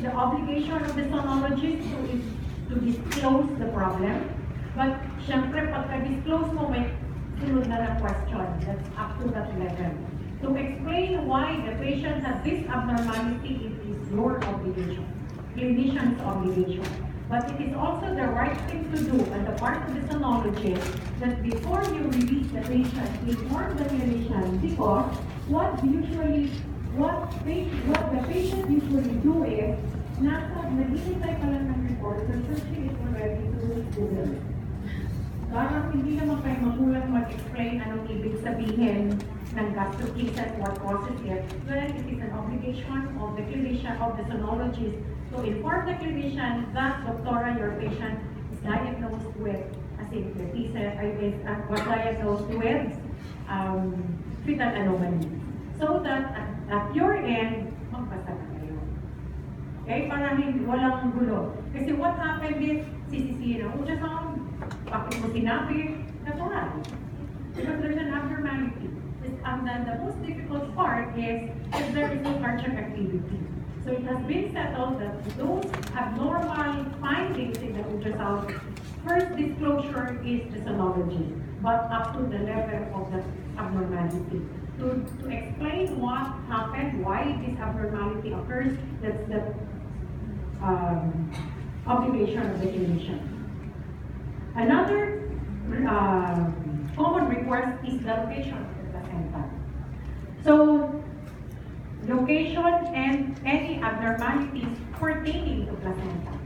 the obligation of the sonologist to disclose the problem. But syempre, pagka-disclose mo, may sunod na question. That's up to that level. To explain why the patient has this abnormality, it is your obligation, clinician's obligation. But it is also the right thing to do on the part of the sonologist that before you release the patient, inform the clinician, because what the patient usually do is, naghihintay pa lang ng report, the searching is already through Google. Parang hindi naman kayo magulang mag-explain anong ibig sabihin ng gastroenteritis, what causes it. Well, it is an obligation of the clinician, of the sonologist, to inform the clinician that, Doctora, your patient is diagnosed with was diagnosed with fetal anomaly. So that at your end, magpasa na kayo. Okay? Para walang gulo. Kasi what happened is, sisisihin ang ultrasound, bakit mo sinabi, natural. Because there's an abnormality. And then the most difficult part is if there is no cardiac activity. So it has been settled that those abnormal findings in the ultrasound, first disclosure is the sonology, but up to the level of the abnormality. To explain what happened, why this abnormality occurs, that's the obligation of the clinician. Another common request is the location of the placenta. So, location and any abnormalities pertaining to placenta.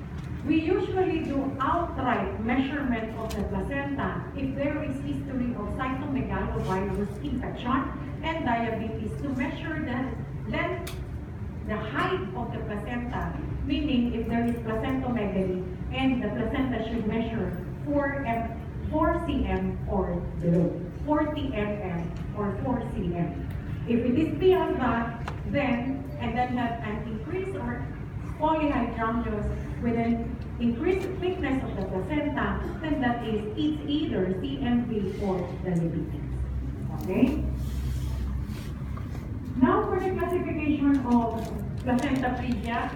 We usually do outright measurement of the placenta if there is history of cytomegalovirus infection and diabetes to measure the length, the height of the placenta, meaning if there is placentomegaly and the placenta should measure 4 cm or below, 40 mm or 4 cm. If it is beyond that, then have an increase or polyhydramnios with an increased thickness of the placenta, then that is it's either CMV or diabetes. Okay? Now for the classification of placenta previa,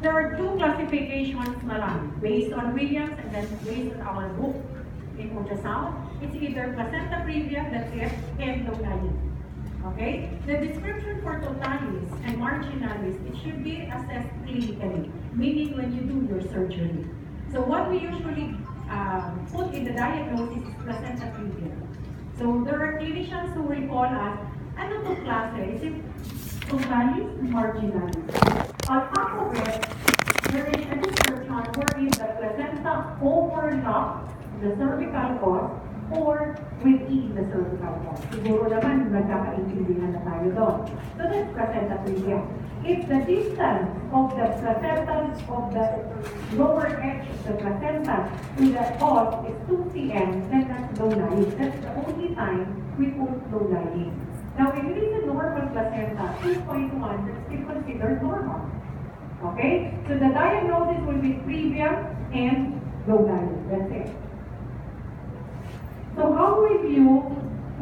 there are two classifications na lang, based on Williams and then based on our book in ultrasound. It's either placenta previa, that's it, and totalis. Okay? The description for totalis and marginalis, it should be assessed clinically, meaning when you do your surgery. So what we usually put in the diagnosis is placenta previa. So there are clinicians who will call us, ano to klase? Is it totalis and marginalis? On top of it, there is a description wherein the placenta overlaps the cervical fossa or within the cervical fossa. Siguro naman, nagkakaintindihan na tayo doon. So that's placenta previa. If the distance of the placenta, of the lower edge of the placenta to the fossa is 2 cm, then that's low lying. That's the only time we put low lying. Now, if it is a normal placenta, 2.1, that's still considered normal. Okay? So the diagnosis will be previa and low lying. That's it. So how will you,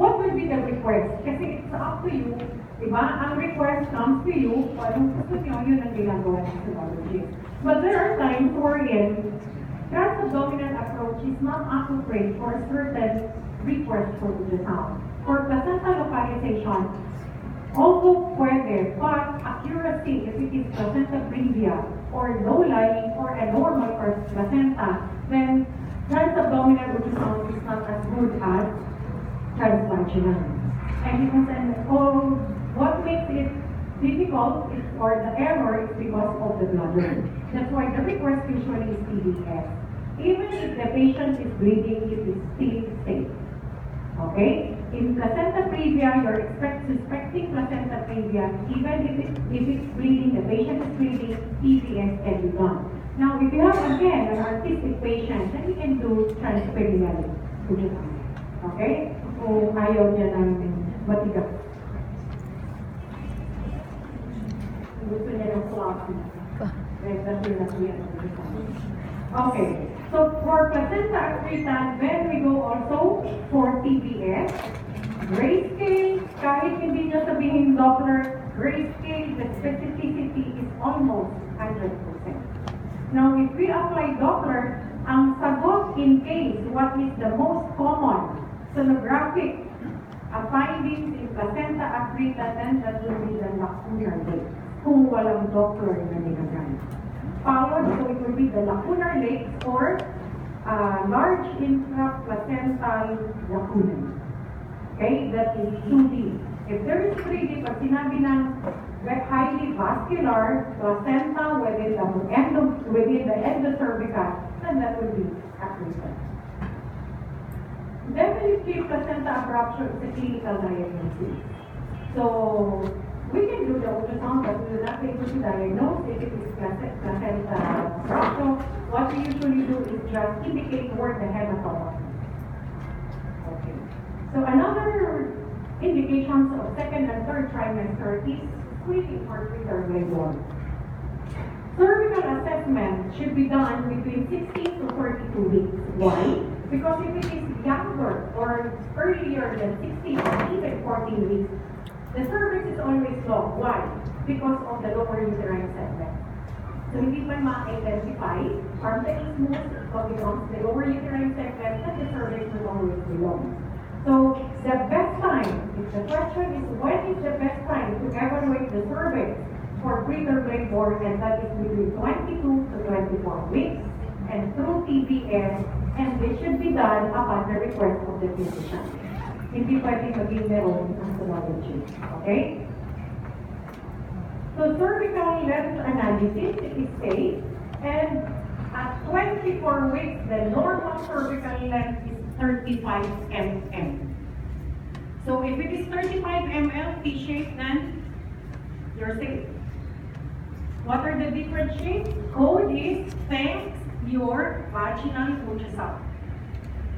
what will be the request? Kasi it's up to you, diba? Ang request comes to you, anong gusto nyo, yun ang ginagawa ng sonologist. But there are times wherein transabdominal approach is not appropriate for certain requests for ultrasound. For placenta localization, also pwede, but accuracy, if it is placenta previa or low-lying or a normal placenta, then transabdominal ultrasound is not as good as transvaginal. And what makes it difficult is, or the error is because of the bladder. That's why the request usually is PDS. Even if the patient is bleeding, it is still safe. Okay? In placenta previa, you're suspecting placenta previa, even if it's bleeding, the patient is bleeding, PDS can be done. Now, if you have, again, an artistic patient, then you can do transperineal ultrasound. Okay? Kung ayaw niya ng matigas. Gusto niya ng floppy. Okay. So, for placenta accretan, then we go also for TBS. Grayscale, kahit hindi niya sabihin Doppler, grayscale, the specificity sensitivity is almost 100%. Now, if we apply Doppler, ang sagot in case what is the most common sonographic findings in placenta accreta, then that will be the lacunar lake kung walang Doppler na nilagay. Followed, so it will be the lacunar lake or large intraplacental lacuna. Okay, that is 2D. If there is 3D, pag sinabi ng highly vascular placenta within the endocervical, then that will be accreta. Definitely, placenta abruption is a clinical diagnosis. So, we can do the ultrasound, but we will not be able to diagnose if it is placenta abruption. What we usually do is just indicate where the hematoma is. Okay. So, another indications of second and third trimester is screening for preterm labor. Cervical assessment should be done between 16 to 32 weeks. Why? Because if it is younger or earlier than 16 or even 14 weeks, the cervix is always long. Why? Because of the lower uterine segment. So hindi man ma-identify from the isthmus or becomes the lower uterine segment that the cervix will always be long. So the best time, if the question is when is the best time to evaluate the cervix for preterm labor, and that is between 22 to 24 weeks, and through TBS, and this should be done upon the request of the physician. Hindi pwede maging meron ang sonography. Okay? So cervical length analysis is safe, and at 24 weeks, the normal cervical length is 35 mm. So if it is 35 mm T-shape, then you're safe. What are the different shapes? Code is thanks your vaginal ultrasound.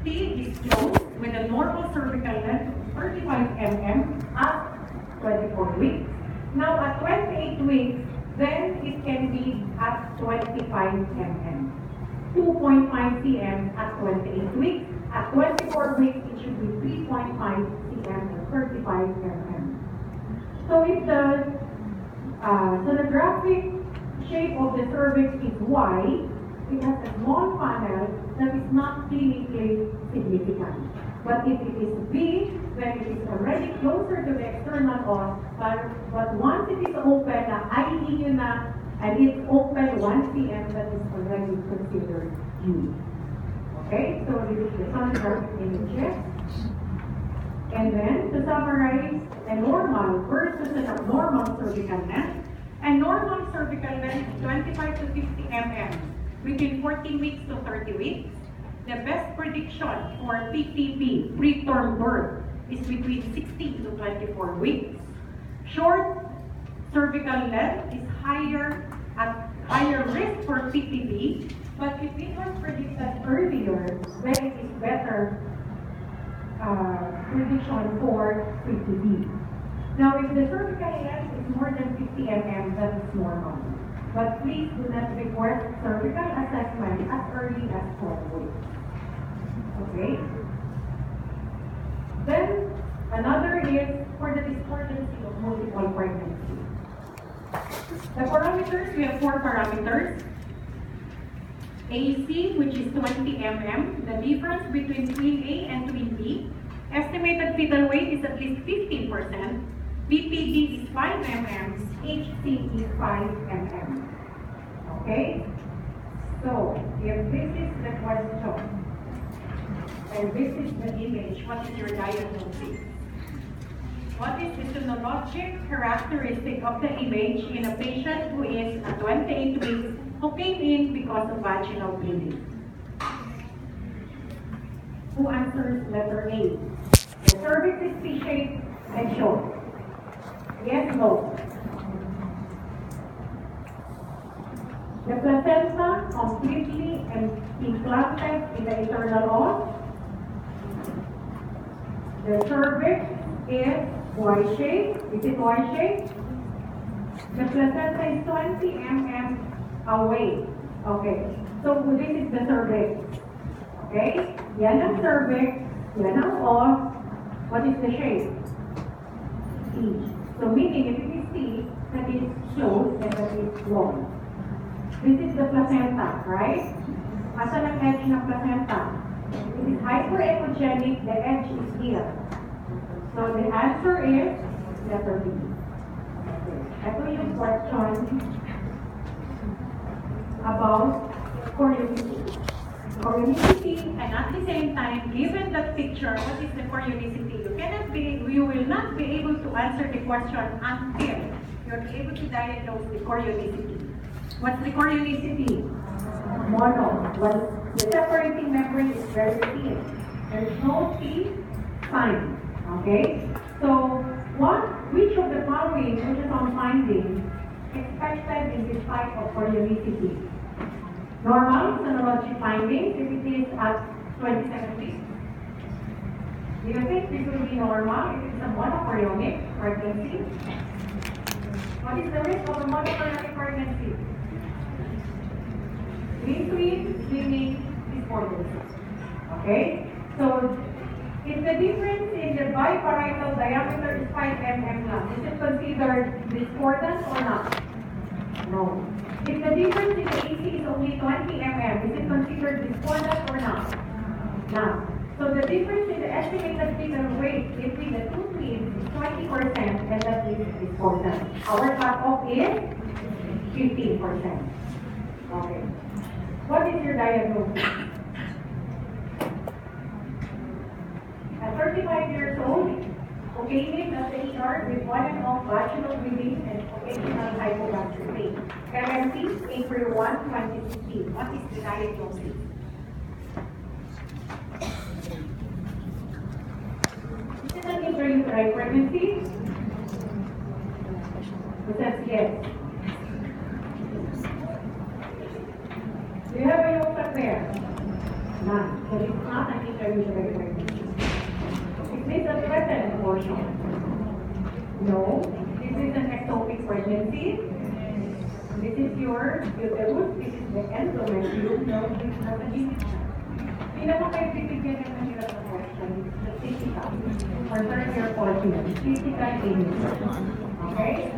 T is closed with a normal cervical length of 35 mm at 24 weeks. Now at 28 weeks, then it can be at 25 mm. 2.5 cm at 28 weeks. At 24 weeks, it should be 3.5 cm or 35 mm. So if the sonographic shape of the cervix is Y, it has a small panel that is not clinically significant. But if it is B, then it is already closer to the external os. But once it is open, ID nyo na, and it's open 1 cm, that is already considered U. Okay, so this is the sonographic images. And then, to summarize, a normal versus an abnormal cervical length. A normal cervical length is 25 to 50 mm within 14 weeks to 30 weeks. The best prediction for PTB, preterm birth, is between 16 to 24 weeks. Short cervical length is at higher risk for PTB, but if it was predicted earlier, then it is better prediction for PTB. Now, if the cervical length is more than 50 mm, that is normal. But please do not request cervical assessment as early as 12 weeks. Okay? Then, another is for the discordancy of multiple pregnancy. The parameters, we have 4 parameters. AC, which is 20 mm, the difference between twin A and twin B. Estimated fetal weight is at least 15%. BPD is 5 mm, HC is 5 mm. Okay? So, if this is the question, and this is the image, what is your diagnosis? What is the physiologic characteristic of the image in a patient who is at 28 weeks who came in because of vaginal bleeding? Who answers letter A? The cervix is T-shaped and short. Yes, no. The placenta completely implanted in the internal os. The cervix is Y-shaped. Is it Y-shaped? The placenta is 20 mm away. Okay. So this is the cervix. Okay? Yan ang cervix. Yan ang os. What is the shape? T. So meaning if it is T, that is closed and that is long. This is the placenta, right? Asan ang edge ng placenta? It is hyperechogenic, the edge is here. So the answer is letter B. Ito yung question about chorionicity. Chorionicity, and at the same time, given that picture, what is the chorionicity? You will not be able to answer the question until you're able to diagnose the chorionicity. What's the chorionicity? Mono. Well, the separating membrane is very thin. There's no T sign. Okay? So, which of the following ultrasound findings expected in this type of chorionicity? Normal sonology findings, if it is at 27 weeks. Do you think this will be normal if it's a monochorionic pregnancy? What is the risk of a monochorionic pregnancy? Between swimming disorders. Okay? So, if the difference in the biparietal diameter is 5 mm lang, is it considered discordant or not? No. If the difference in the AC is only 20 mm, is it considered discordant or not? No. So the difference in the estimated fetal weight between the two twins is 20%, and that is discordant. Our cutoff is 15%. Okay. What is your diagnosis? At 35 years old, cocaine at the ER with on and off vaginal bleeding and occasional hypogastric pain. Pregnancy, April 1, 2016. What is the diagnosis? Is it an intrauterine pregnancy? Who says yes? Do you have a yolk there? None. So it's not an intrauterine pregnancy. Is this a threatened abortion? No. This is an ectopic pregnancy. This is your uterus. This is the endometrium. No, this is not a genital. Hindi naman kayo bibigyan ng mahirap na question. It's physical. For third year, fourth year. Physical image. Okay?